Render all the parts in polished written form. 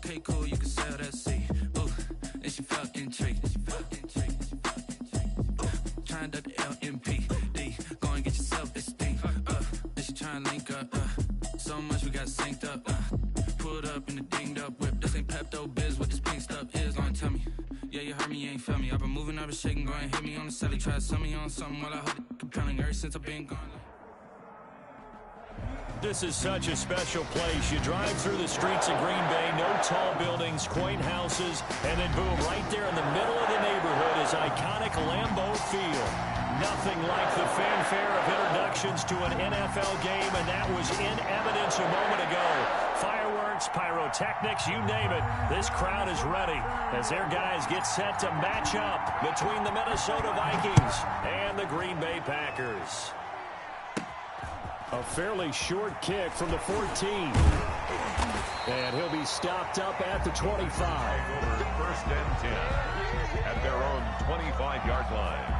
Okay, cool, you can sell that seat. Ooh, and she felt intrigued. Trying to the LMPD. Go and get yourself esteem. And she trying to link up. So much we got synced up. Pulled up in the dinged up whip. This ain't Pepto Biz, what this pink stuff is. Don't tell me. Yeah, you heard me, you ain't felt me. I've been moving, I've been shaking, go and hit me on the celly. Try to sell me on something while I hold it compelling. Ever since I've been gone. This is such a special place. You drive through the streets of Green Bay, no tall buildings, quaint houses, and then boom, right there in the middle of the neighborhood is iconic Lambeau Field. Nothing like the fanfare of introductions to an NFL game, and that was in evidence a moment ago. Fireworks, pyrotechnics, you name it. This crowd is ready as their guys get set to match up between the Minnesota Vikings and the Green Bay Packers. A fairly short kick from the 14. And he'll be stopped up at the 25. First and 10 at their own 25-yard line.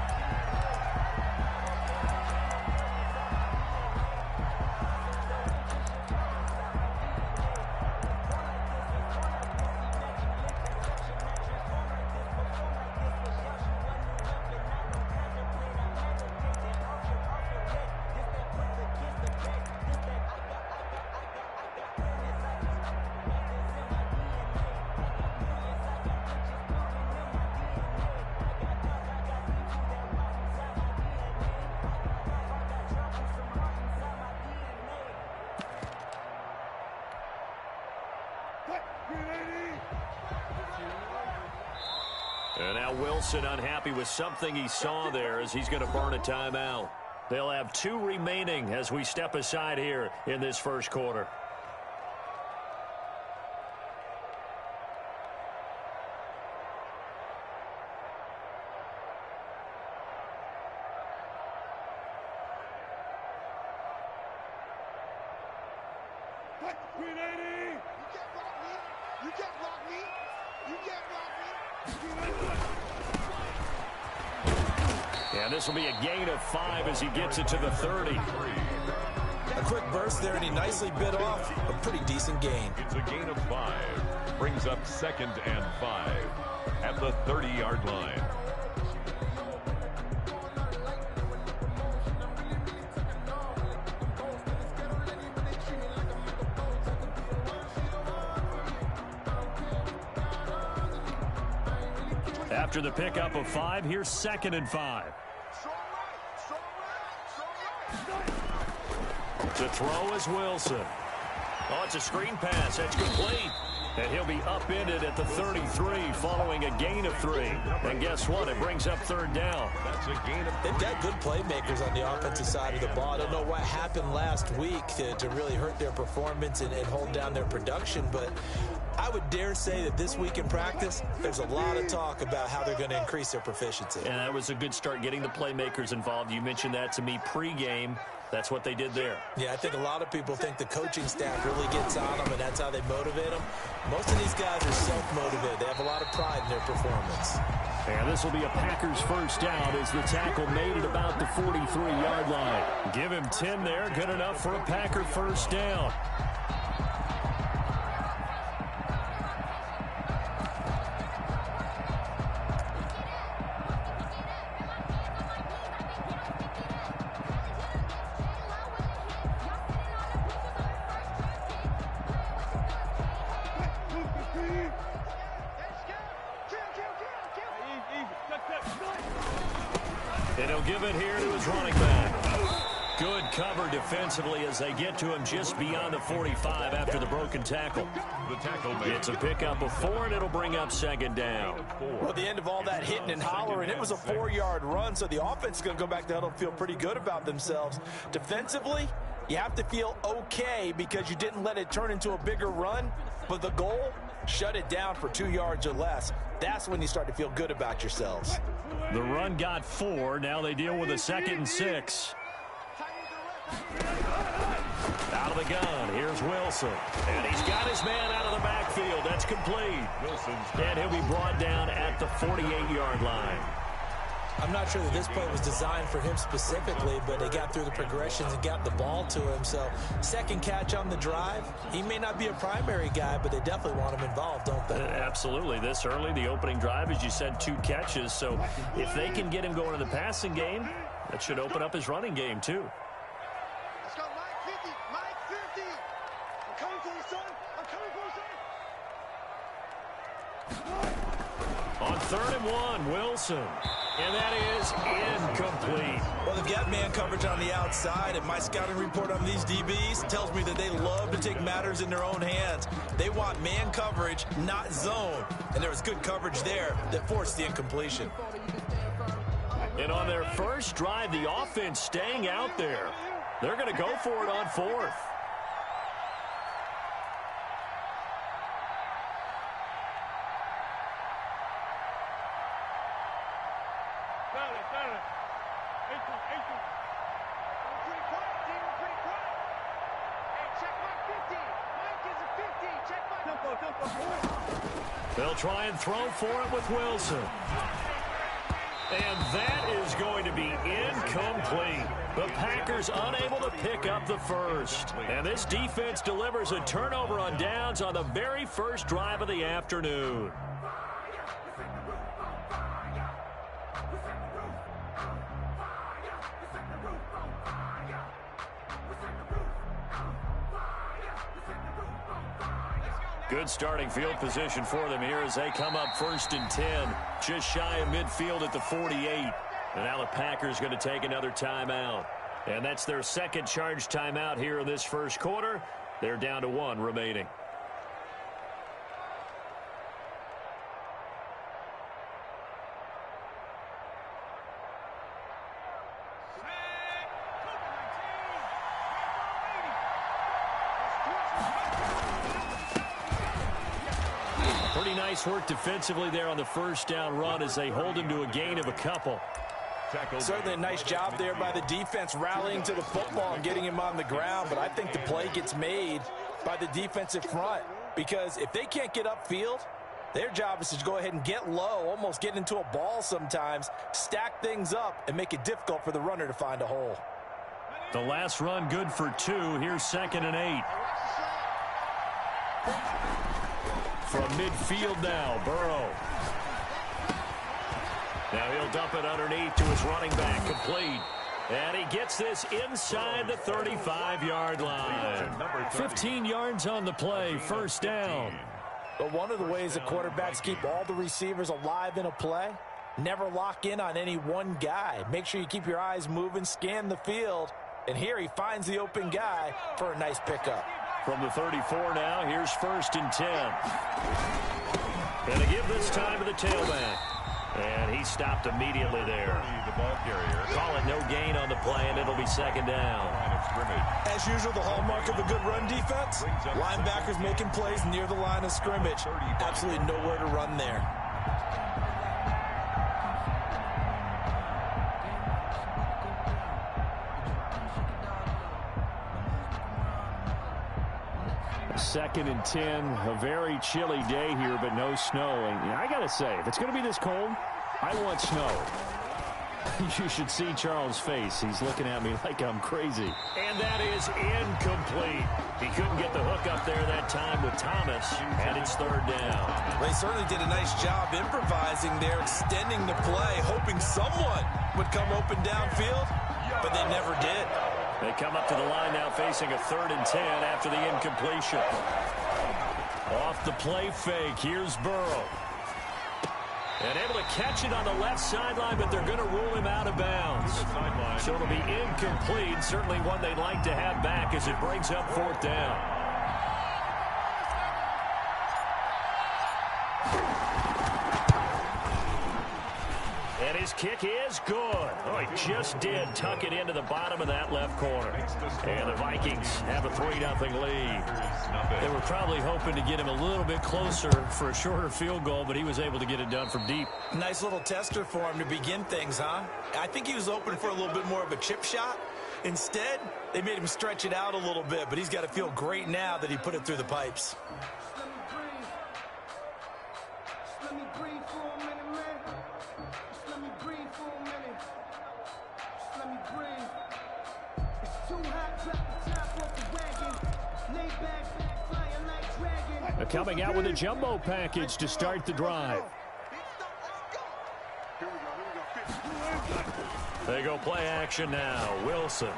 And now Wilson unhappy with something he saw there as he's going to burn a timeout. They'll have 2 remaining as we step aside here in this first quarter. And this will be a gain of 5 as he gets it to the 30. A quick burst there, and he nicely bit off a pretty decent gain. It's a gain of 5. Brings up 2nd and 5 at the 30-yard line. After the pickup of 5, here's 2nd and 5. To throw is Wilson. Oh, it's a screen pass. That's complete. And he'll be upended at the 33 following a gain of 3. And guess what? It brings up 3rd down. That's a gain of 3. They've got good playmakers on the offensive side of the ball. I don't know what happened last week to really hurt their performance and hold down their production, but I would dare say that this week in practice, there's a lot of talk about how they're going to increase their proficiency. And that was a good start getting the playmakers involved. You mentioned that to me pregame. That's what they did there. Yeah, I think a lot of people think the coaching staff really gets on them, and that's how they motivate them. Most of these guys are self-motivated. They have a lot of pride in their performance. And this will be a Packers first down as the tackle made at about the 43-yard line. Give him 10 there. Good enough for a Packer first down. And he'll give it here to his running back. Good cover defensively as they get to him just beyond the 45 after the broken tackle. The tackle made. It's a pickup of 4, and it'll bring up 2nd down. Well, at the end of all that hitting and hollering, it was a 4-yard run, so the offense is going to go back to huddle and feel pretty good about themselves. Defensively, you have to feel okay because you didn't let it turn into a bigger run, but the goal, shut it down for 2 yards or less. That's when you start to feel good about yourselves. The run got 4. Now they deal with a 2nd and 6. Out of the gun, here's Wilson. And he's got his man out of the backfield. That's complete. And he'll be brought down at the 48-yard line. I'm not sure that this play was designed for him specifically, but they got through the progressions and got the ball to him. So second catch on the drive. He may not be a primary guy, but they definitely want him involved, don't they? Absolutely. This early, the opening drive, as you said, 2 catches. So if they can get him going in the passing game, that should open up his running game too. Let's go, Mike 50. Mike 50. I'm coming for you, son. I'm coming for you, son. On 3rd and 1, Wilson. And that is incomplete. Well, they've got man coverage on the outside, and my scouting report on these DBs tells me that they love to take matters in their own hands. They want man coverage, not zone. And there was good coverage there that forced the incompletion. And on their first drive, the offense staying out there. They're going to go for it on 4th. They'll try and throw for it with Wilson. And that is going to be incomplete. The Packers unable to pick up the first. And this defense delivers a turnover on downs on the very first drive of the afternoon. Good starting field position for them here as they come up 1st and 10. Just shy of midfield at the 48. And now the Packers going to take another timeout. And that's their second charge timeout here in this first quarter. They're down to 1 remaining. Pretty nice work defensively there on the first down run as they hold him to a gain of a couple. Certainly a nice job there by the defense rallying to the football and getting him on the ground, but I think the play gets made by the defensive front because if they can't get upfield, their job is to go ahead and get low, almost get into a ball sometimes, stack things up, and make it difficult for the runner to find a hole. The last run good for 2. Here's 2nd and 8. From midfield now, Burrow. Now he'll dump it underneath to his running back, complete. And he gets this inside the 35-yard line. 15 yards on the play, first down. But one of the ways that quarterbacks keep all the receivers alive in a play, never lock in on any one guy. Make sure you keep your eyes moving, scan the field. And here he finds the open guy for a nice pickup. From the 34 now, here's 1st and 10. And to give this time to the tailback. And he stopped immediately there. The ball carrier. Call it no gain on the play, and it'll be 2nd down. As usual, the hallmark of a good run defense, linebackers making plays near the line of scrimmage. Absolutely nowhere to run there. Second and 10, a very chilly day here, but no snow. And I got to say, if it's going to be this cold, I want snow. You should see Charles' face. He's looking at me like I'm crazy. And that is incomplete. He couldn't get the hook up there that time with Thomas, and it's 3rd down. Well, they certainly did a nice job improvising there, extending the play, hoping someone would come open downfield, but they never did. They come up to the line now facing a 3rd and 10 after the incompletion. Off the play fake, here's Burrow. And able to catch it on the left sideline, but they're going to rule him out of bounds. So it'll be incomplete, certainly one they'd like to have back as it brings up 4th down. And his kick is good. Oh, he just did tuck it into the bottom of that left corner. And the Vikings have a 3-0 lead. They were probably hoping to get him a little bit closer for a shorter field goal, but he was able to get it done from deep. Nice little tester for him to begin things, huh? I think he was open for a little bit more of a chip shot. Instead, they made him stretch it out a little bit, but he's got to feel great now that he put it through the pipes. Let me breathe for a minute, man. Just let me breathe for a minute. They're coming out with a jumbo package to start the drive. They go play action now. Wilson.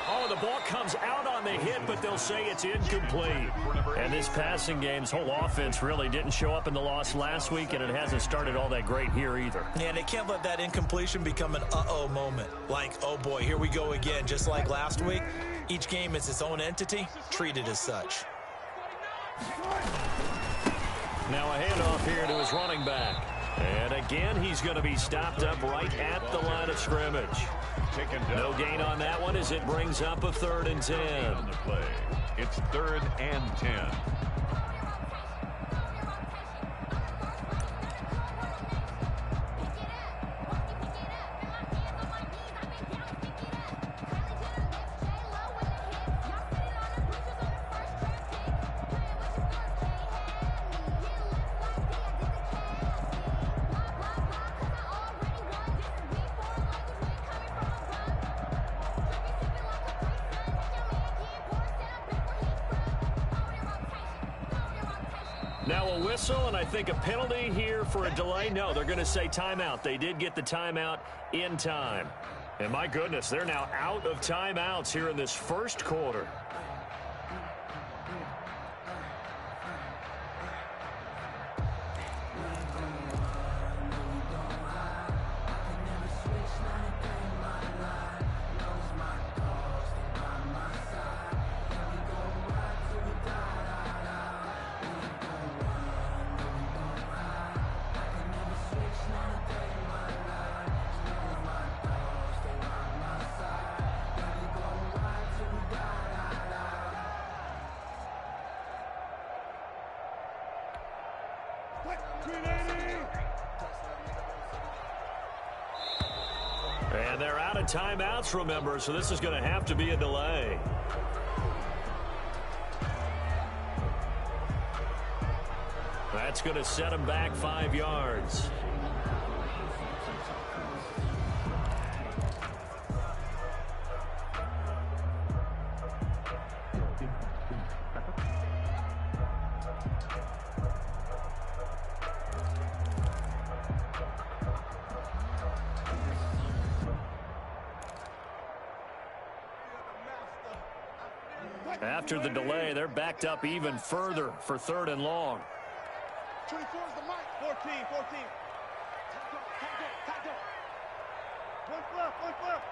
Oh, the ball comes out on the hit, but they'll say it's incomplete. And this passing game's whole offense really didn't show up in the loss last week, and it hasn't started all that great here either. Yeah, they can't let that incompletion become an uh-oh moment. Like, oh boy, here we go again. Just like last week, each game is its own entity, treated as such. Now a handoff here to his running back. And again, he's going to be stopped up right at the line of scrimmage. No gain on that one as it brings up a 3rd and 10. On the play. It's 3rd and 10. Now a whistle, and I think a penalty here for a delay. No, they're going to say timeout. They did get the timeout in time. And my goodness, they're now out of timeouts here in this first quarter. And they're out of timeouts, remember, so this is going to have to be a delay. That's going to set them back 5 yards. After the delay, they're backed up even further for 3rd and long. 24 is the mic. 14. Tackle. One flip.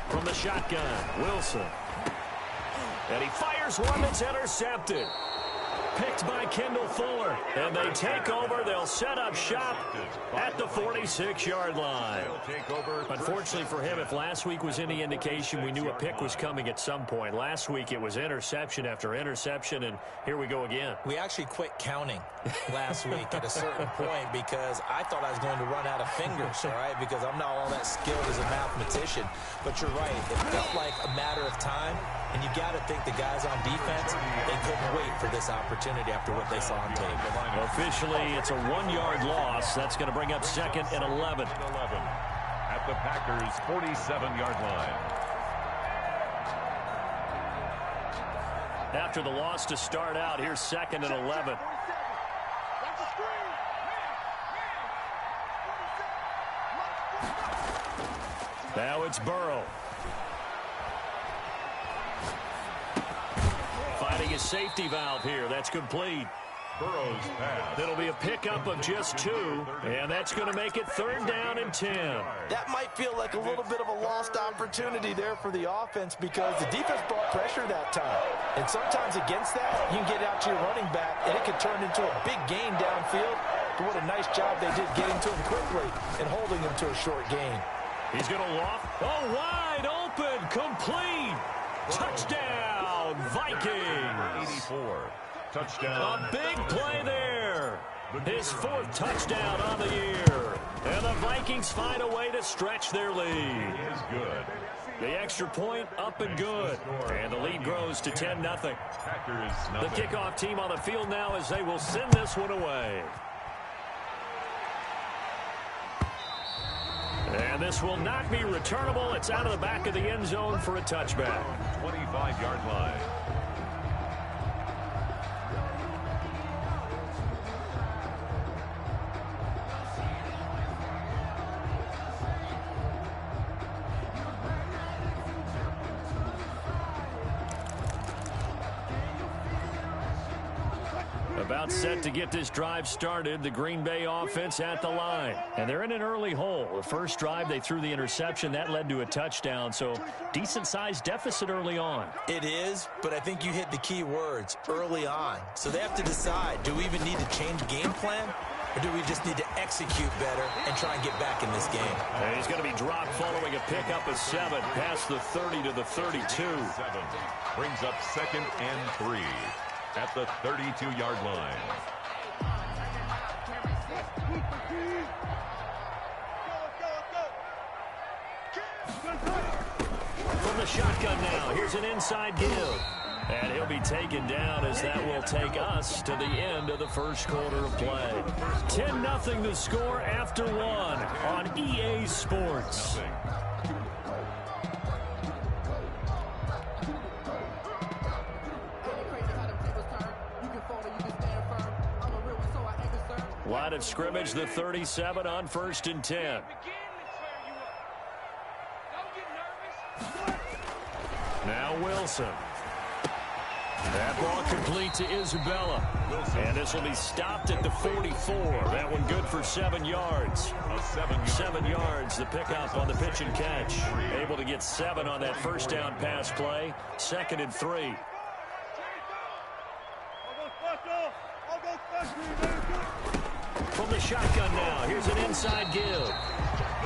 From the shotgun, Wilson. And he fires one that's intercepted. Picked by Kendall Fuller. And they take over. They'll set up shop at the 46-yard line. Unfortunately for him, if last week was any indication, we knew a pick was coming at some point. Last week it was interception after interception, and here we go again. We actually quit counting last week at a certain point because I thought I was going to run out of fingers, all right, because I'm not all that skilled as a mathematician. But you're right. It felt like a matter of time, and you got to think the guys on defense, they couldn't wait for this opportunity after what they saw on tape. Officially, it's a 1-yard loss. That's going to bring up 2nd and 11. At the Packers' 47-yard line. After the loss to start out, here's 2nd and 11. Now it's Burrow. Finding his safety valve here. That's complete. Burrow's pass. It'll be a pickup of just 2, and that's going to make it 3rd down and 10. That might feel like a little bit of a lost opportunity there for the offense because the defense brought pressure that time. And sometimes against that, you can get out to your running back, and it can turn into a big gain downfield. But what a nice job they did getting to him quickly and holding him to a short gain. He's going to loft. Oh, wide open, complete. Touchdown, Vikings. 84. Touchdown. A big play there. His 4th touchdown on the year. And the Vikings find a way to stretch their lead. Is good. The extra point up and good. And the lead grows to 10-0. Packers The nothing. kickoff team on the field now as they will send this one away. And this will not be returnable. It's out of the back of the end zone for a touchback. 25-yard line. About set to get this drive started. The Green Bay offense at the line. And they're in an early hole. The first drive, they threw the interception. That led to a touchdown. So decent-sized deficit early on. It is, but I think you hit the key words, early on. So they have to decide, do we even need to change game plan? Or do we just need to execute better and try and get back in this game? And he's going to be dropped following a pickup of 7 past the 30 to the 32. 7 brings up 2nd and 3 at the 32-yard line. From the shotgun now, here's an inside give. And he'll be taken down as that will take us to the end of the first quarter of play. 10-0 the score after 1 on EA Sports. Line of scrimmage, the 37 on 1st and 10. Now Wilson. That ball complete to Isabella. And this will be stopped at the 44. That one good for 7 yards. 7 yards, the pickup on the pitch and catch. Able to get 7 on that first down pass play. 2nd and 3. From the shotgun now, here's an inside give.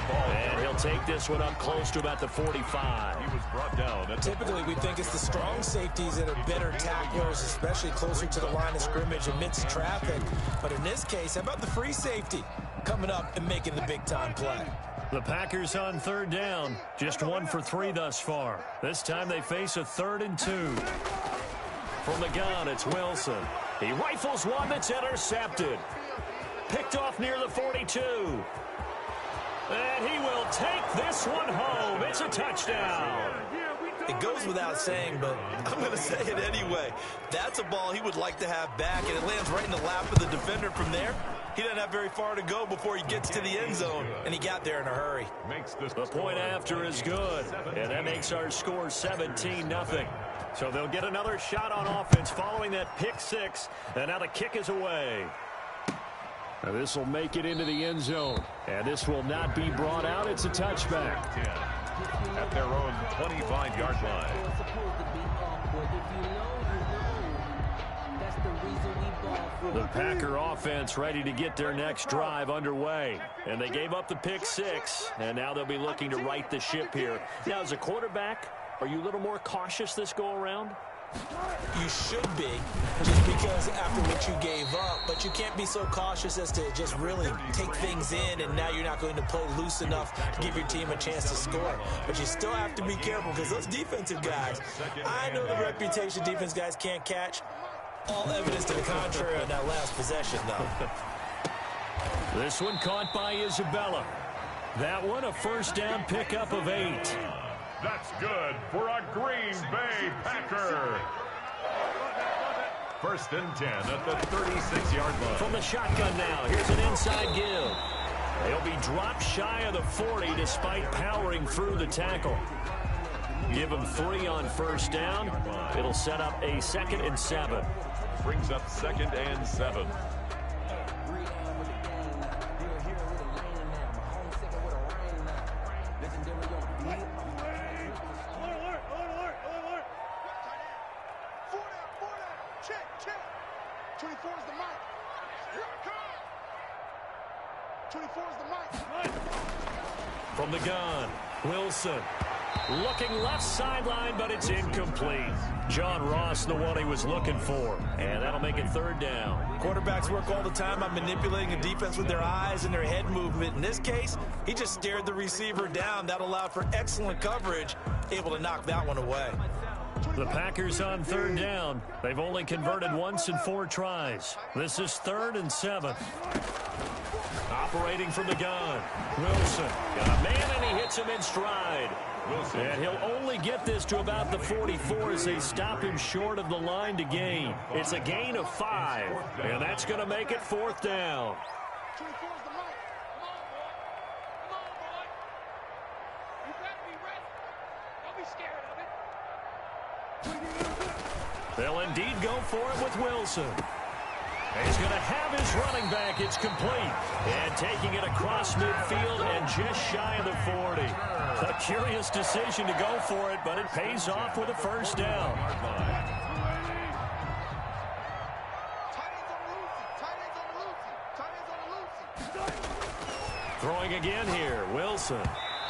And he'll take this one up close to about the 45. He was brought down. Typically, we think it's the strong safeties that are better tacklers, especially closer to the line of scrimmage amidst traffic. But in this case, how about the free safety coming up and making the big-time play? The Packers on 3rd down. Just 1 for 3 thus far. This time they face a 3rd and 2. From the gun, it's Wilson. He rifles one that's intercepted. Picked off near the 42. And he will take this one home. It's a touchdown. It goes without saying, but I'm going to say it anyway. That's a ball he would like to have back, and it lands right in the lap of the defender from there. He doesn't have very far to go before he gets to the end zone, and he got there in a hurry. The point after is good, and that makes our score 17-0. So they'll get another shot on offense following that pick 6, and now the kick is away. Now this will make it into the end zone, and this will not be brought out. It's a touchback. At their own 25-yard line. The Packer offense ready to get their next drive underway. And they gave up the pick 6, and now they'll be looking to right the ship here. Now, as a quarterback, are you a little more cautious this go-around? You should be, just because after what you gave up, but you can't be so cautious as to just really take things in, and now you're not going to play loose enough to give your team a chance to score. But you still have to be careful, because those defensive guys, I know the reputation defense guys can't catch. All evidence to the contrary on that last possession, though. This one caught by Isabella. That one a first down pickup of 8. That's good for a Green Bay Packer. 1st and 10 at the 36-yard line. From the shotgun now, here's an inside give. They'll be dropped shy of the 40 despite powering through the tackle. Give them 3 on first down. It'll set up a 2nd and 7. Brings up 2nd and 7. From the gun, Wilson. Looking left sideline, but it's incomplete. John Ross, the one he was looking for. And that'll make it 3rd down. Quarterbacks work all the time on manipulating a defense with their eyes and their head movement. In this case, he just stared the receiver down. That allowed for excellent coverage, able to knock that one away. The Packers on 3rd down. They've only converted once in 4 tries. This is 3rd and 7. Operating from the gun. Wilson got a man, and he hits him in stride. Wilson. And he'll only get this to about the 44 as they stop him short of the line to gain. It's a gain of 5, and that's going to make it 4th down. 24 is the mark. Come on, boy. You better be ready. Don't be scared of it. They'll indeed go for it with Wilson. He's going to have his running back. It's complete. And taking it across midfield and just shy of the 40. A curious decision to go for it, but it pays off with a first down. Throwing again here, Wilson.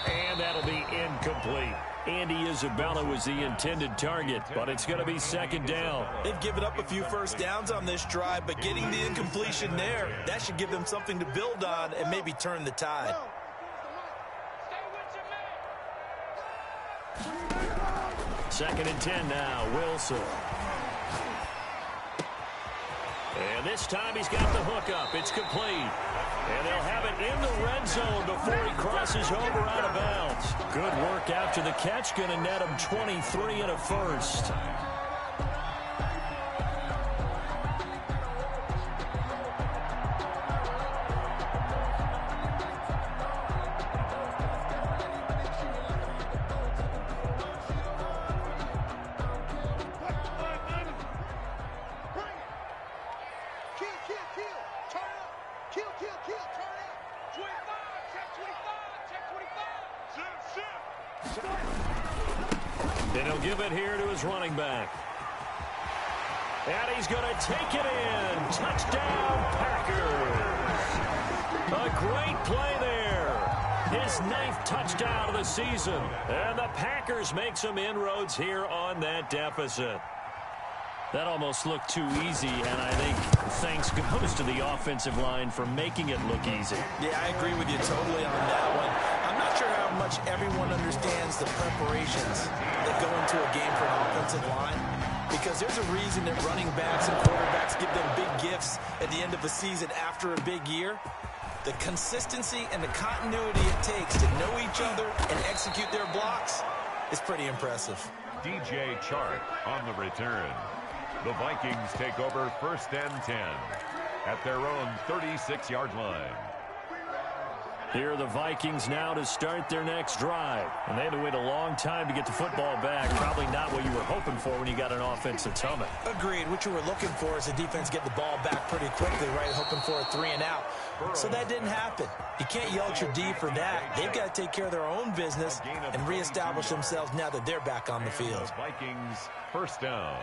And that'll be incomplete. Andy Isabella was the intended target, but it's going to be 2nd down. They've given up a few first downs on this drive, but getting the incompletion there, that should give them something to build on and maybe turn the tide. 2nd and 10 now, Wilson. And this time he's got the hook up. It's complete. And they'll have it in the red zone before he crosses over out of bounds. Good work after the catch. Going to net him 23 and a first. Then he'll give it here to his running back. And he's going to take it in. Touchdown, Packers. A great play there. His 9th touchdown of the season. And the Packers make some inroads here on that deficit. That almost looked too easy, and I think thanks goes to the offensive line for making it look easy. Yeah, I agree with you totally on that one. I'm not sure how much everyone understands the preparations that go into a game for an offensive line, because there's a reason that running backs and quarterbacks give them big gifts at the end of a season after a big year. The consistency and the continuity it takes to know each other and execute their blocks is pretty impressive. DJ Chark on the return. The Vikings take over 1st and 10 at their own 36-yard line. Here are the Vikings now to start their next drive. And they had to wait a long time to get the football back. Probably not what you were hoping for when you got an offensive summit. Agreed. What you were looking for is the defense get the ball back pretty quickly, right? Hoping for a 3 and out. So that didn't happen. You can't yell at your D for that. They've got to take care of their own business and reestablish themselves now that they're back on the field. Vikings 1st down.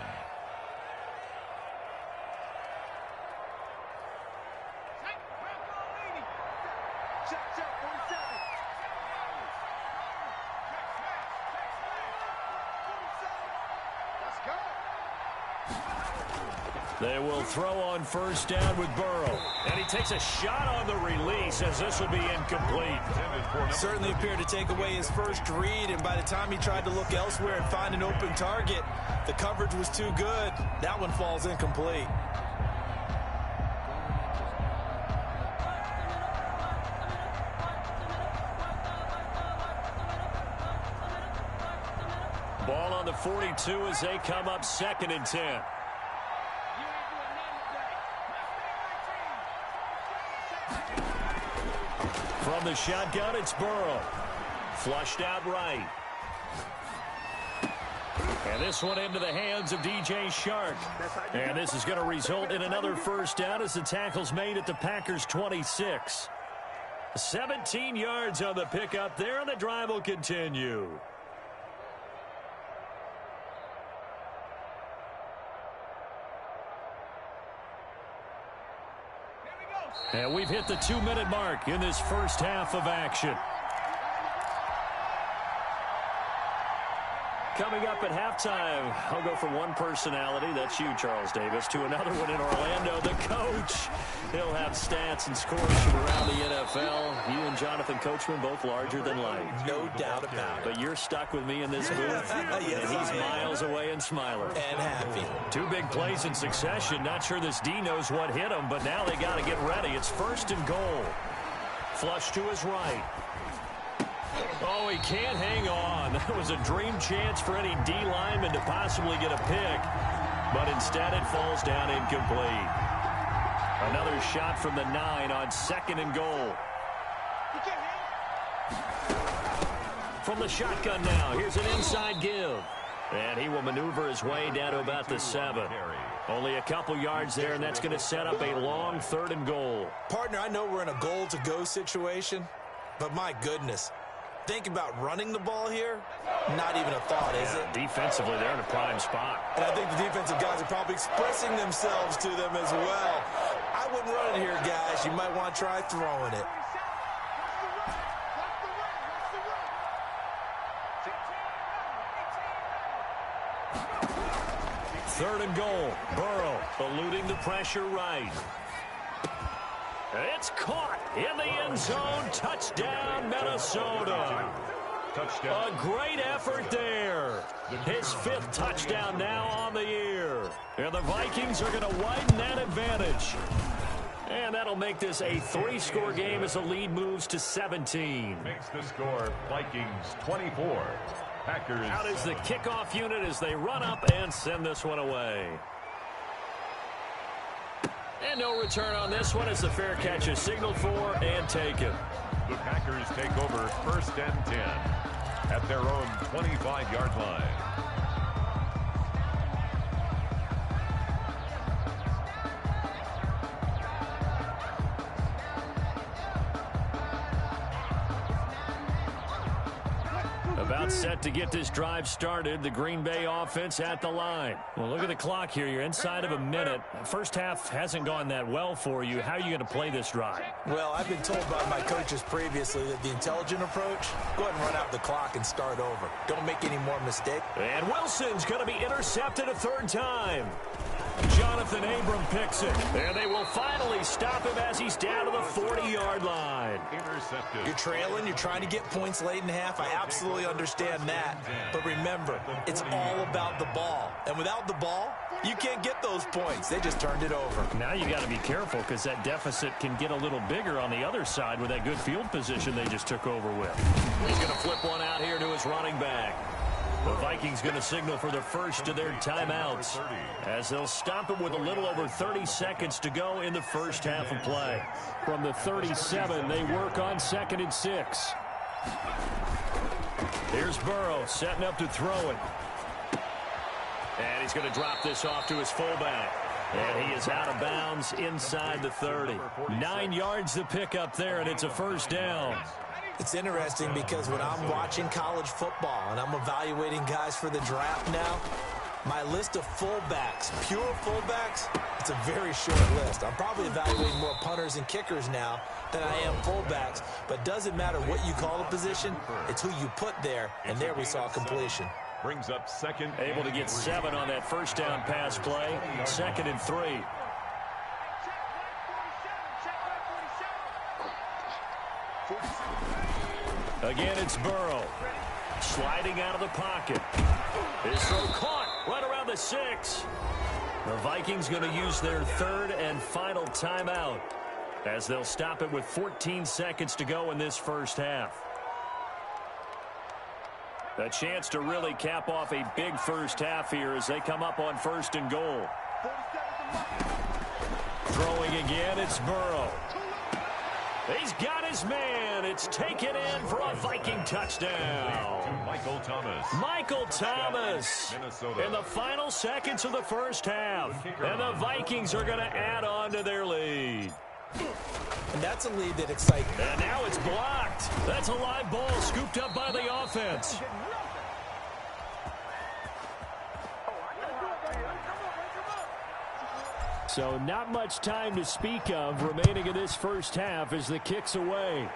They will throw on 1st down with Burrow. And he takes a shot on the release as this will be incomplete. Certainly appeared to take away his first read, and by the time he tried to look elsewhere and find an open target, the coverage was too good. That one falls incomplete. Ball on the 42 as they come up 2nd and 10. From the shotgun, it's Burrow. Flushed out right. And this one into the hands of DJ Chark. And this is going to result in another first down as the tackle's made at the Packers' 26. 17 yards on the pickup there, and the drive will continue. And we've hit the 2-minute mark in this first half of action. Coming up at halftime, I'll go from one personality, that's you, Charles Davis, to another one in Orlando, the coach. He'll have stats and scores from around the NFL. You and Jonathan Coachman, both larger than life. No doubt about it. But you're stuck with me in this booth, Yes, and he's I am. miles miles away and smiling. And happy. 2 big plays in succession. Not sure this D knows what hit him, but now they got to get ready. It's 1st and goal. Flush to his right. Oh, he can't hang on. That was a dream chance for any D lineman to possibly get a pick, but instead it falls down incomplete. Another shot from the 9 on 2nd and goal. From the shotgun now, here's an inside give. And he will maneuver his way down to about the 7. Only a couple yards there, and that's going to set up a long 3rd and goal. Partner, I know we're in a goal-to-go situation, but my goodness. Think about running the ball here. Not even a thought, is it? Defensively, they're in a prime spot. And I think the defensive guys are probably expressing themselves to them as well. I wouldn't run it here, guys. You might want to try throwing it. Third and goal. Burrow eluding the pressure right. It's caught in the end zone. Touchdown, Minnesota. Touchdown. A great effort there. His 5th touchdown now on the year. And the Vikings are going to widen that advantage. And that'll make this a 3-score game as the lead moves to 17. Makes the score Vikings 24. Packers. Out is the kickoff unit as they run up and send this one away. And no return on this one as the fair catch is signaled for and taken. The Packers take over 1st and 10 at their own 25-yard line. About set to get this drive started. The Green Bay offense at the line. Well, look at the clock here. You're inside of a minute. First half hasn't gone that well for you. How are you going to play this drive? Well, I've been told by my coaches previously that the intelligent approach, go ahead and run out the clock and start over. Don't make any more mistakes. And Wilson's going to be intercepted a 3rd time. Jonathan Abram picks it. And they will finally stop him as he's down to the 40-yard line. Intercepted. You're trailing. You're trying to get points late in half. I absolutely understand that. But remember, it's all about the ball. And without the ball, you can't get those points. They just turned it over. Now you got to be careful because that deficit can get a little bigger on the other side with that good field position they just took over with. He's going to flip one out here to his running back. The Vikings going to signal for the first of their timeouts as they'll stop it with a little over 30 seconds to go in the first half of play. From the 37, they work on 2nd and 6. Here's Burrow setting up to throw it. And he's going to drop this off to his fullback. And he is out of bounds inside the 30. 9 yards to pick up there, and it's a 1st down. It's interesting because when I'm watching college football and I'm evaluating guys for the draft now, my list of fullbacks, pure fullbacks, it's a very short list. I'm probably evaluating more punters and kickers now than I am fullbacks, but doesn't matter what you call the position, it's who you put there, and there we saw completion. Brings up 2nd. Able to get 7 on that 1st down pass play. 2nd and 3. Again, it's Burrow. Sliding out of the pocket. His throw caught right around the 6. The Vikings going to use their 3rd and final timeout as they'll stop it with 14 seconds to go in this first half. A chance to really cap off a big first half here as they come up on 1st and goal. Throwing again, it's Burrow. He's got his man. It's taken in for a Viking touchdown. Michael Thomas. Michael Thomas in the final seconds of the first half. And the Vikings are going to add on to their lead. And that's a lead that excites me. And now it's blocked. That's a live ball scooped up by the offense. So not much time to speak of remaining in this first half as the kick's away.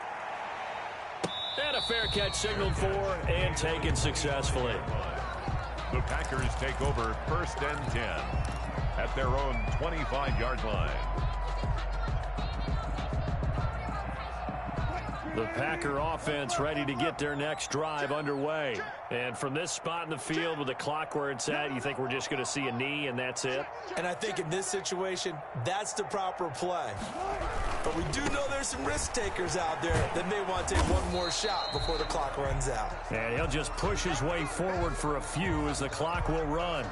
And a fair catch signaled for and taken successfully. The Packers take over 1st and 10 at their own 25-yard line. The Packer offense ready to get their next drive underway. And from this spot in the field with the clock where it's at, you think we're just going to see a knee and that's it? And I think in this situation, that's the proper play. But we do know there's some risk takers out there that may want to take one more shot before the clock runs out. And he'll just push his way forward for a few as the clock will run.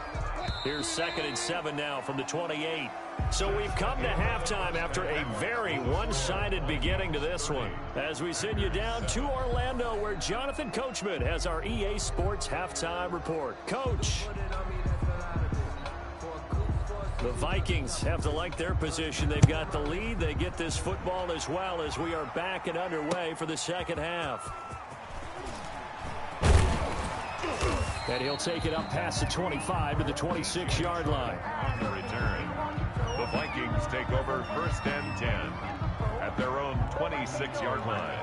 Here's 2nd and 7 now from the 28. So we've come to halftime after a very one-sided beginning to this one. As we send you down to Orlando, where Jonathan Coachman has our EA Sports halftime report. Coach. The Vikings have to like their position. They've got the lead. They get this football as well as we are back and underway for the second half. And he'll take it up past the 25 to the 26-yard line. On the return, the Vikings take over 1st and 10 at their own 26-yard line.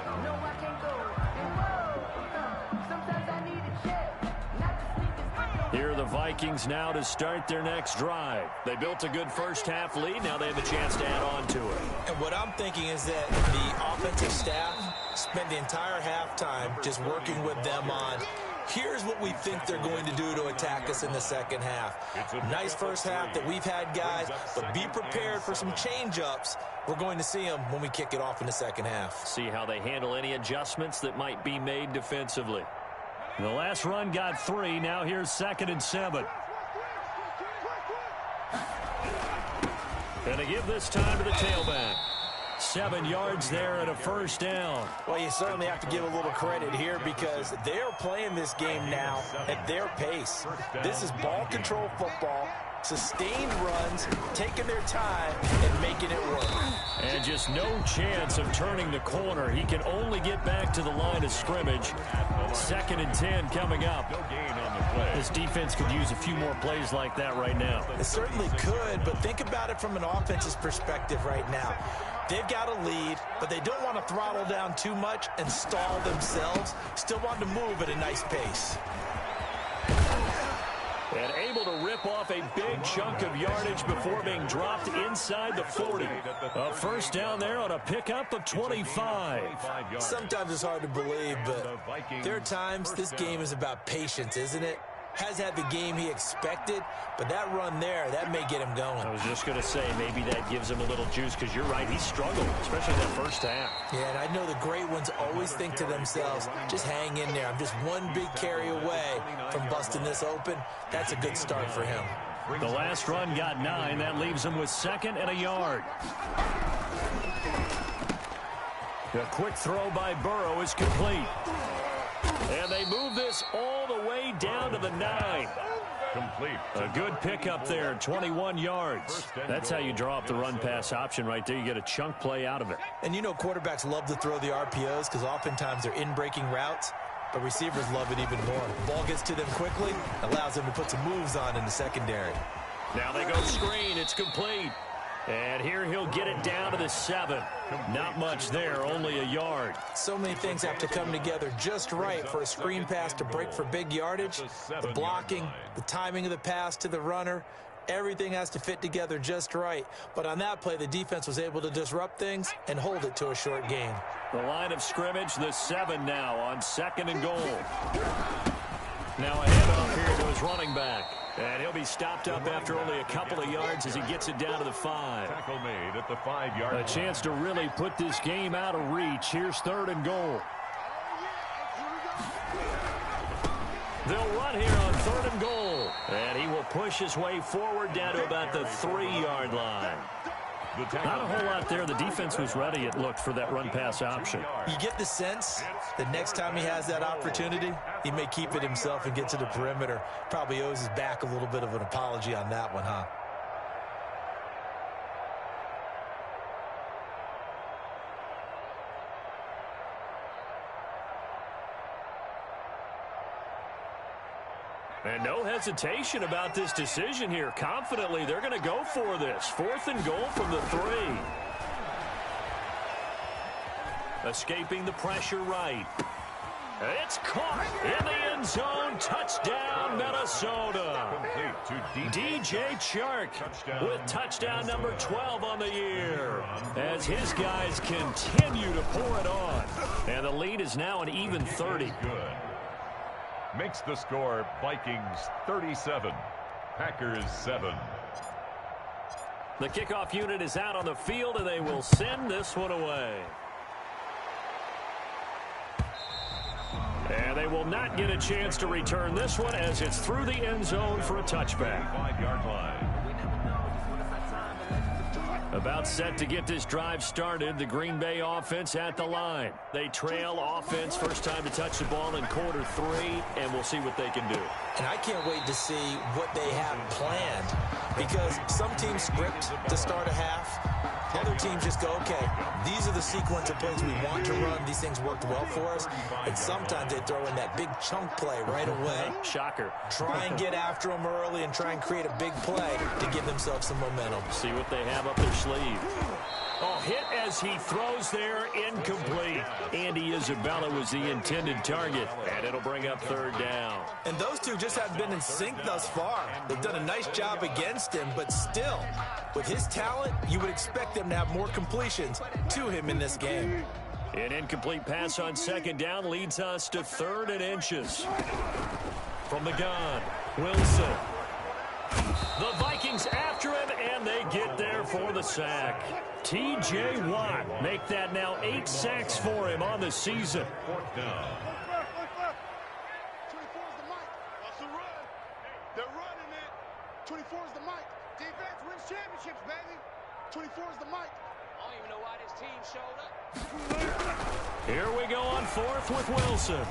Here are the Vikings now to start their next drive. They built a good first-half lead. Now they have a chance to add on to it. And what I'm thinking is that the offensive staff spent the entire halftime just working with them on here's what we think they're going to do to attack us in the second half. Nice first half that we've had, guys, but be prepared for some change-ups. We're going to see them when we kick it off in the second half. See how they handle any adjustments that might be made defensively. The last run got 3. Now here's 2nd and 7. And to give this time to the tailback. 7 yards there and a first down. Well, you certainly have to give a little credit here because they're playing this game now at their pace. This is ball control football, sustained runs, taking their time, and making it work. And just no chance of turning the corner. He can only get back to the line of scrimmage. 2nd and 10 coming up. This defense could use a few more plays like that right now. It certainly could, but think about it from an offense's perspective right now. They've got a lead, but they don't want to throttle down too much and stall themselves. Still want to move at a nice pace. And able to rip off a big chunk of yardage before being dropped inside the 40. A first down there on a pickup of 25. Sometimes it's hard to believe, but there are times this game is about patience, isn't it? Has had the game he expected, but that run there, that may get him going. I was just going to say, maybe that gives him a little juice, because you're right, he struggled, especially that first half. Yeah, and I know the great ones always think to themselves, just hang in there. I'm just one big carry away from busting this open. That's a good start for him. The last run got 9. That leaves him with 2nd and a yard. A quick throw by Burrow is complete. And they move this all the way down to the 9. Complete. A good pickup there, 21 yards. That's how you draw up the run-pass option right there. You get a chunk play out of it. And you know quarterbacks love to throw the RPOs because oftentimes they're in-breaking routes, but receivers love it even more. The ball gets to them quickly, allows them to put some moves on in the secondary. Now they go screen. It's complete. And here he'll get it down to the 7. Not much there, only a yard. So many things have to come together just right for a screen pass to break for big yardage. The blocking, the timing of the pass to the runner, everything has to fit together just right. But on that play, the defense was able to disrupt things and hold it to a short gain. The line of scrimmage, the 7 now on 2nd and goal. Now a handoff here to his running back. And he'll be stopped up after only a couple of yards as he gets it down to the 5. Tackle made at the 5-yard line. A chance to really put this game out of reach. Here's 3rd and goal. They'll run here on 3rd and goal. And he will push his way forward down to about the 3-yard line. Not a whole lot there. The defense was ready, it looked, for that run-pass option. You get the sense that next time he has that opportunity, he may keep it himself and get to the perimeter. Probably owes his back a little bit of an apology on that one, huh? And no hesitation about this decision here. Confidently, they're going to go for this. 4th and goal from the 3. Escaping the pressure right. It's caught in the end zone. Touchdown, Minnesota. Complete to DJ Chark with touchdown number 12 on the year as his guys continue to pour it on. And the lead is now an even 30. Good. Makes the score Vikings 37, Packers 7. The kickoff unit is out on the field, and they will send this one away. And they will not get a chance to return this one as it's through the end zone for a touchback. 5-yard line. About set to get this drive started, the Green Bay offense at the line. They trail offense, first time to touch the ball in quarter 3, and we'll see what they can do. And I can't wait to see what they have planned, because some teams script to start a half. Other teams just go, okay, these are the sequence of plays we want to run. These things worked well for us. And sometimes they throw in that big chunk play right away. Shocker. Try and get after them early and try and create a big play to give themselves some momentum. See what they have up their sleeve. Oh, hit as he throws there, incomplete. Andy Isabella was the intended target, and it'll bring up third down. And those two just have been in sync thus far. They've done a nice job against him, but still, with his talent, you would expect them to have more completions to him in this game. An incomplete pass on second down leads us to 3rd and inches. From the gun, Wilson. The Vikings after him, and they get there for the sack. T.J. Watt make that now 8 sacks for him on the season. 4th down. 24 is the mic. That's a run. They're running it. 24 is the mic. Defense wins championships, baby. 24 is the mic. I don't even know why this team showed up. Here we go on 4th with Wilson.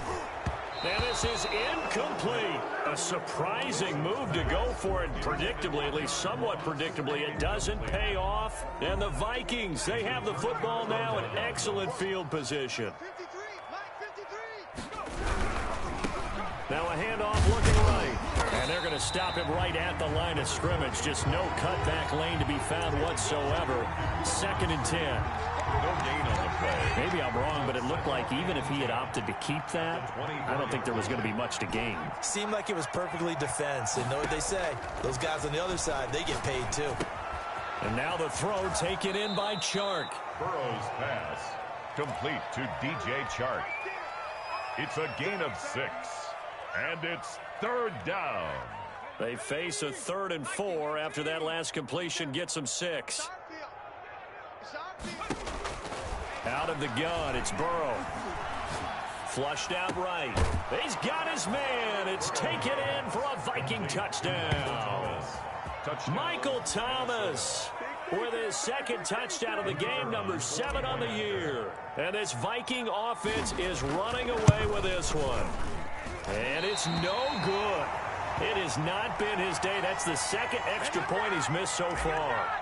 And this is incomplete. A surprising move to go for it predictably, at least somewhat predictably. It doesn't pay off. And the Vikings, they have the football now in excellent field position. 53, Mike 53. Now a handoff looking right. And they're going to stop him right at the line of scrimmage. Just no cutback lane to be found whatsoever. 2nd and 10. No gain on the play. Maybe I'm wrong, but it looked like even if he had opted to keep that, I don't think there was going to be much to gain. Seemed like it was perfectly defense. And know what they say? Those guys on the other side, they get paid too. And now the throw taken in by Chark. Burrow's pass complete to DJ Chark. It's a gain of 6, and it's 3rd down. They face a 3rd and 4 after that last completion gets them 6. Out of the gun, it's Burrow. Flushed out right. He's got his man. It's taken in for a Viking touchdown. Michael Thomas with his 2nd touchdown of the game, number 7 on the year. And this Viking offense is running away with this one. And it's no good. It has not been his day. That's the 2nd extra point he's missed so far.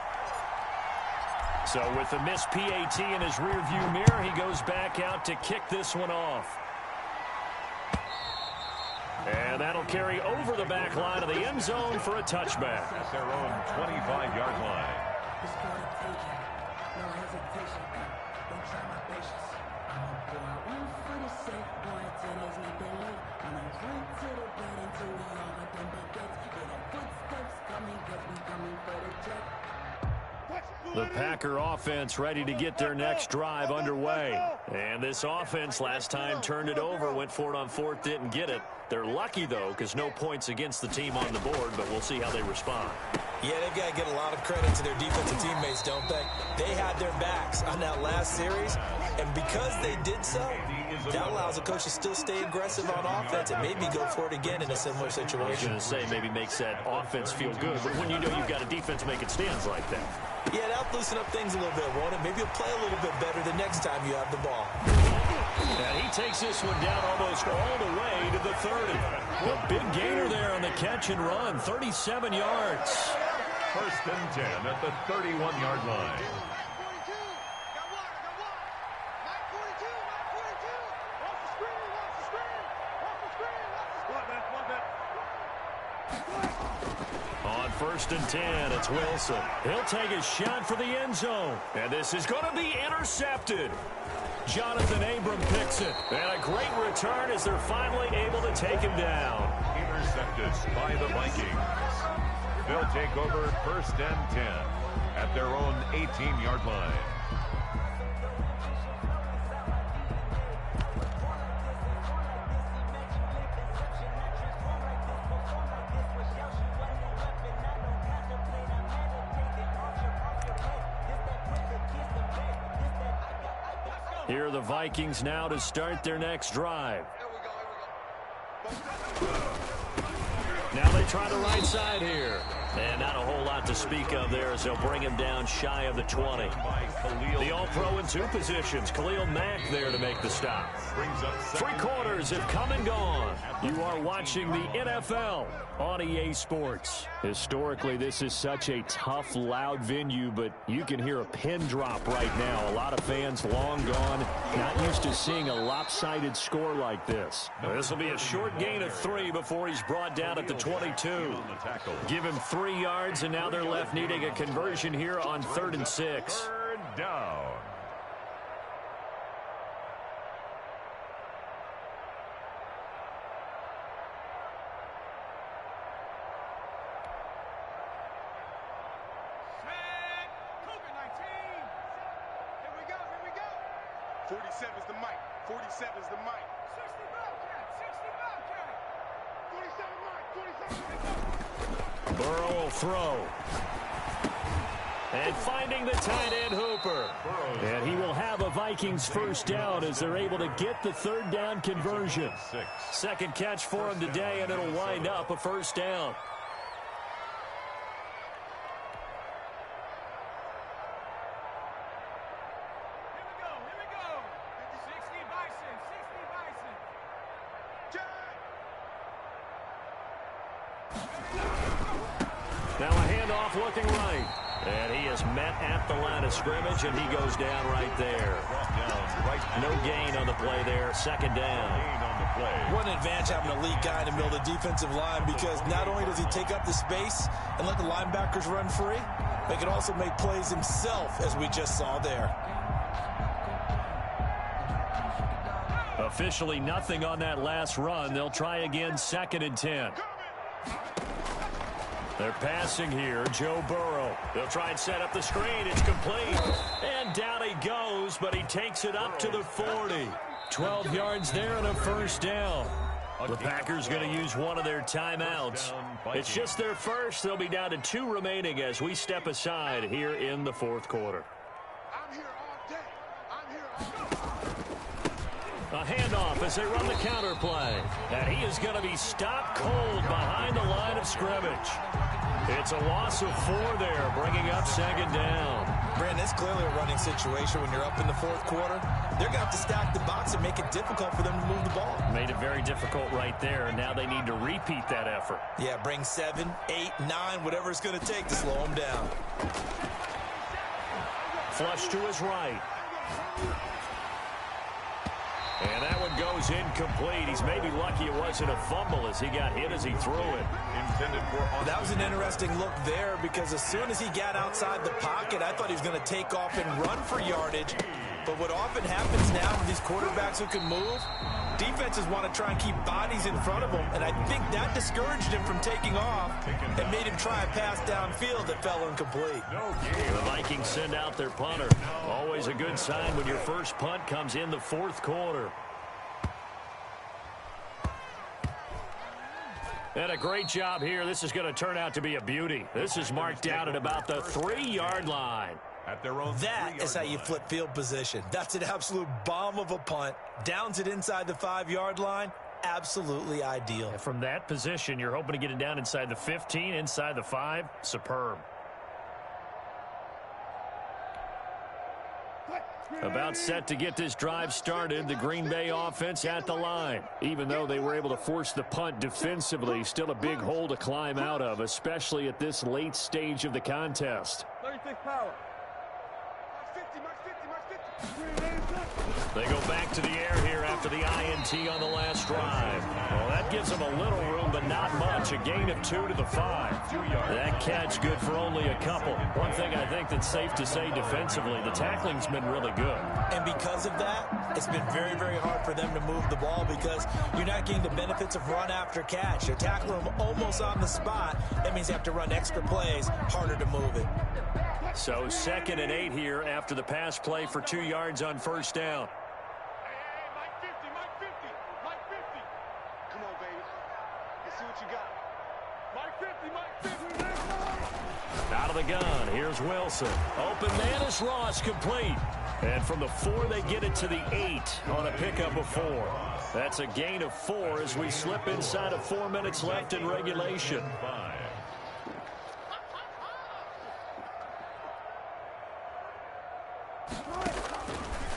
So with the missed PAT in his rearview mirror, he goes back out to kick this one off. And that'll carry over the back line of the end zone for a touchback. At their own 25-yard line. The Packer offense ready to get their next drive underway. And this offense last time turned it over, went for it on 4th, didn't get it. They're lucky, though, because no points against the team on the board, but we'll see how they respond. Yeah, they've got to get a lot of credit to their defensive teammates, don't they? They had their backs on that last series, and because they did so, that allows the coach to still stay aggressive on offense and maybe go for it again in a similar situation. I was going to say maybe makes that offense feel good, but when you know you've got a defense making stands like that. Yeah, that'll loosen up things a little bit, won't it? Maybe you'll play a little bit better the next time you have the ball. And he takes this one down almost all the way to the 30. A big gainer there on the catch and run, 37 yards. 1st and 10 at the 31-yard line. On 1st and 10, it's Wilson. He'll take a shot for the end zone. And this is going to be intercepted. Jonathan Abram picks it. And a great return as they're finally able to take him down. Intercepted by the Vikings. They'll take over 1st and 10 at their own 18-yard line. Here are the Vikings now to start their next drive. Now they try the right side here. And not a whole lot to speak of there as they'll bring him down shy of the 20. The All-Pro in 2 positions. Khalil Mack there to make the stop. 3 quarters have come and gone. You are watching the NFL on EA Sports. Historically, this is such a tough, loud venue, but you can hear a pin drop right now. A lot of fans long gone, not used to seeing a lopsided score like this. This will be a short gain of 3 before he's brought down at the 22. Give him 3 yards, and now they're left needing a conversion here on 3rd and 6. 3rd down. Set. Cougar 19. Here we go. 47 is the mic. 47 is the mic. 60 Bobcat. 60 Bobcat. 47 mic. 47 mic. Burrow will throw. And finding the tight end Hooper. And he will have a Vikings 1st down as they're able to get the 3rd down conversion. 2nd catch for him today, and it'll wind up a 1st down. Here we go. 60 Bison. 60 Bison. Now a handoff looking right. And he is met at the line of scrimmage, and he goes down right there. No gain on the play there. 2nd down. What an advantage having a lead guy in the middle of the defensive line, because not only does he take up the space and let the linebackers run free, but he can also make plays himself, as we just saw there. Officially nothing on that last run. They'll try again 2nd and 10. They're passing here, Joe Burrow. They'll try and set up the screen. It's complete. And down he goes, but he takes it up to the 40. 12 yards there and a 1st down. The Packers going to use one of their timeouts. It's just their first. They'll be down to 2 remaining as we step aside here in the 4th quarter. I'm here all day. I'm here all day. A handoff as they run the counter play. And he is going to be stopped cold behind the line of scrimmage. It's a loss of 4 there, bringing up 2nd down. Brandon, it's clearly a running situation when you're up in the 4th quarter. They're going to have to stack the box and make it difficult for them to move the ball. Made it very difficult right there, and now they need to repeat that effort. Yeah, bring 7, 8, 9, whatever it's going to take to slow them down. Flush to his right. And that one goes incomplete. He's maybe lucky it wasn't a fumble as he got hit as he threw it. That was an interesting look there, because as soon as he got outside the pocket, I thought he was going to take off and run for yardage. But what often happens now with these quarterbacks who can move, defenses want to try and keep bodies in front of them, and I think that discouraged him from taking off and made him try a pass downfield that fell incomplete. The Vikings send out their punter. Always a good sign when your first punt comes in the 4th quarter. And a great job here. This is going to turn out to be a beauty. This is marked down at about the 3-yard line. That is how you flip field position. That's an absolute bomb of a punt. Downs it inside the 5-yard line. Absolutely ideal. And from that position, you're hoping to get it down inside the 15, inside the 5. Superb. About set to get this drive started, the Green Bay offense at the line. Even though they were able to force the punt defensively, still a big hole to climb out of, especially at this late stage of the contest. 36 power. They go back to the air here after the INT on the last drive. Well, that That gives them a little room, but not much. A gain of 2 to the 5. That catch good for only a couple. One thing I think that's safe to say defensively, the tackling's been really good. And because of that, it's been very, very hard for them to move the ball because you're not getting the benefits of run after catch. You're tackling them almost on the spot. That means you have to run extra plays, harder to move it. So 2nd and 8 here after the pass play for 2 yards on first down. Out of the gun, here's Wilson. Open man is Ross, complete. And from the 4, they get it to the 8 on a pickup of 4. That's a gain of 4 as we slip inside of 4 minutes left in regulation.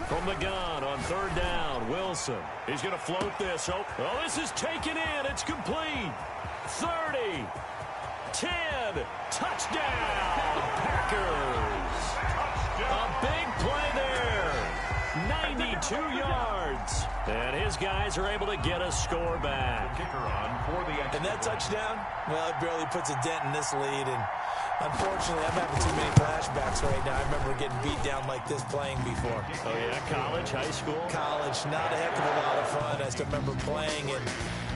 From the gun on 3rd down, Wilson. He's going to float this. Oh, this is taken in. It's complete. 30. 10. Touchdown, Packers. A big play there. 92 yards. And his guys are able to get a score back. And that touchdown, well, it barely puts a dent in this lead. And unfortunately, I'm having too many flashbacks right now. I remember getting beat down like this playing before. Oh, yeah? College, high school? College, not a heck of a lot of fun. I still remember playing and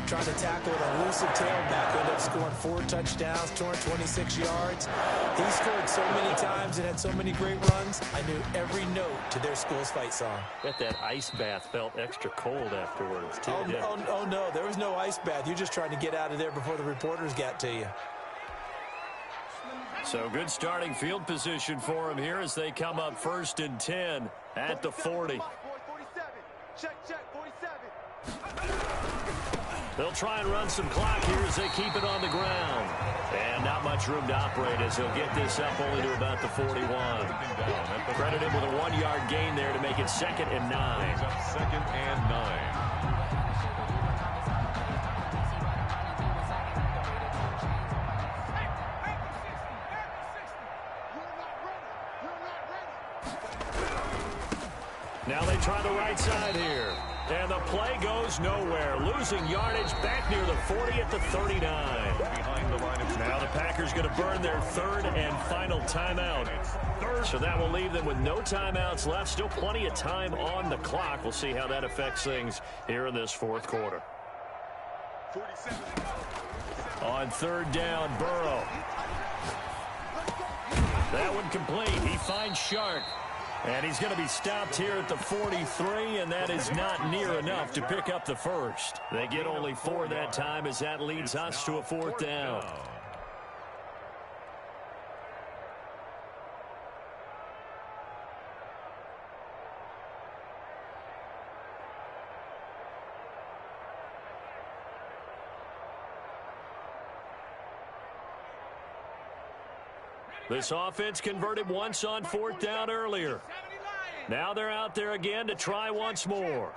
trying to tackle an elusive tailback. Ended up scoring 4 touchdowns, 226 yards. He scored so many times and had so many great runs. I knew every note to their school's fight song. Bet that ice bath felt extra cold afterwards, too. Oh, no, there was no ice bath. You're just trying to get out of there before the reporters got to you. So good starting field position for him here as they come up 1st and 10 at the 40. They'll try and run some clock here as they keep it on the ground. And not much room to operate as he'll get this up only to about the 41. Credit him with a 1-yard gain there to make it 2nd and 9. 2nd and 9. Now they try the right side here. And the play goes nowhere. Losing yardage back near the 40 at the 39. Now the Packers going to burn their 3rd and final timeout. So that will leave them with no timeouts left. Still plenty of time on the clock. We'll see how that affects things here in this 4th quarter. On 3rd down, Burrow. That one complete. He finds Shark. And he's going to be stopped here at the 43, and that is not near enough to pick up the 1st. They get only 4 that time as that leads us to a 4th down. This offense converted once on 4th down earlier. Now they're out there again to try once more.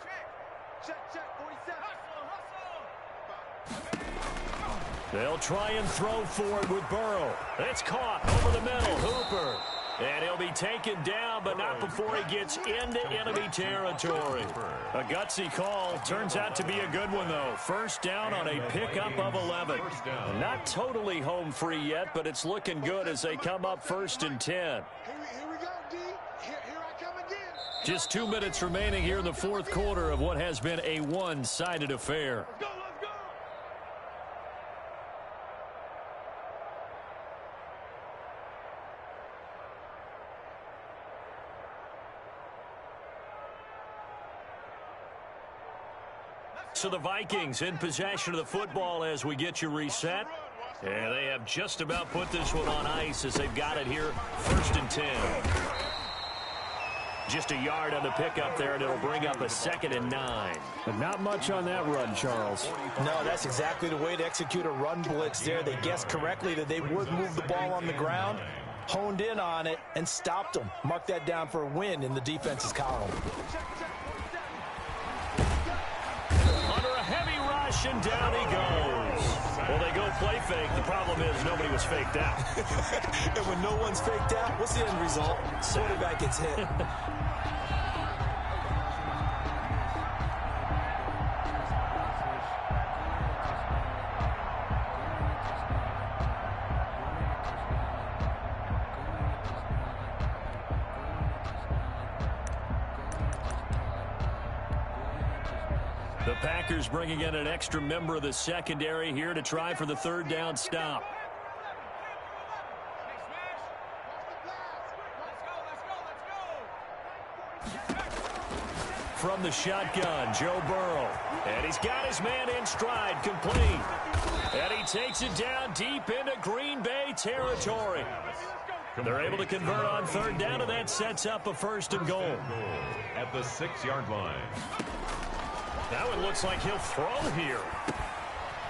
They'll try and throw for it with Burrow. It's caught over the middle. Hooper. And he'll be taken down, but not before he gets into enemy territory. A gutsy call. Turns out to be a good one, though. 1st down on a pickup of 11. Not totally home free yet, but it's looking good as they come up 1st and 10. Here we go, D. Here I come again. Just 2 minutes remaining here in the 4th quarter of what has been a one-sided affair. Let's go, let's go. So the Vikings in possession of the football as we get you reset. And they have just about put this one on ice as they've got it here 1st and 10. Just a yard on the pickup there, and it'll bring up a 2nd and 9. But not much on that run, Charles. No, that's exactly the way to execute a run blitz there. They guessed correctly that they would move the ball on the ground, honed in on it, and stopped them. Mark that down for a win in the defense's column. Under a heavy rush, and down he goes. Well, they go play fake. The problem is nobody was faked out. And when no one's faked out, what's the end result? Quarterback gets hit. The Packers bringing in an extra member of the secondary here to try for the third down stop. From the shotgun, Joe Burrow. And he's got his man in stride, complete. And he takes it down deep into Green Bay territory. They're able to convert on third down, and that sets up a 1st and goal. At the 6-yard line. Now it looks like he'll throw here.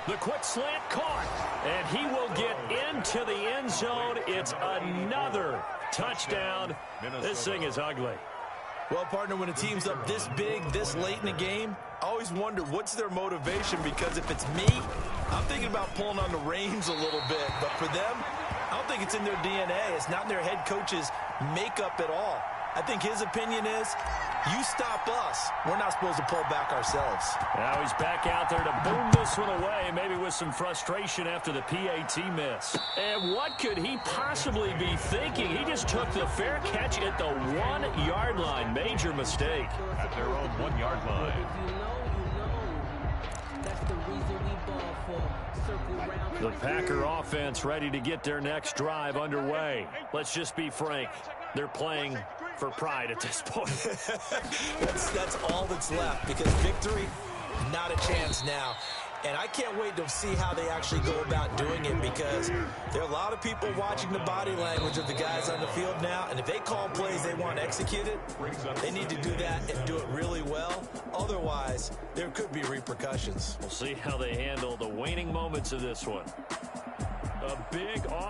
The quick slant caught, and he will get into the end zone. It's another touchdown. This thing is ugly. Well, partner, when a team's up this big, this late in the game, I always wonder what's their motivation, because if it's me, I'm thinking about pulling on the reins a little bit. But for them, I don't think it's in their DNA. It's not in their head coach's makeup at all. I think his opinion is, you stop us, we're not supposed to pull back ourselves. Now he's back out there to boom this one away, maybe with some frustration after the PAT miss. And what could he possibly be thinking? He just took the fair catch at the 1-yard line. Major mistake. At their own 1-yard line. The Packer offense ready to get their next drive underway. Let's just be frank. They're playing for pride at this point. That's all that's left, because victory, not a chance now. And I can't wait to see how they actually go about doing it, because there are a lot of people watching the body language of the guys on the field now, and if they call plays they want executed, they need to do that and do it really well. Otherwise, there could be repercussions. We'll see how they handle the waning moments of this one. A big off.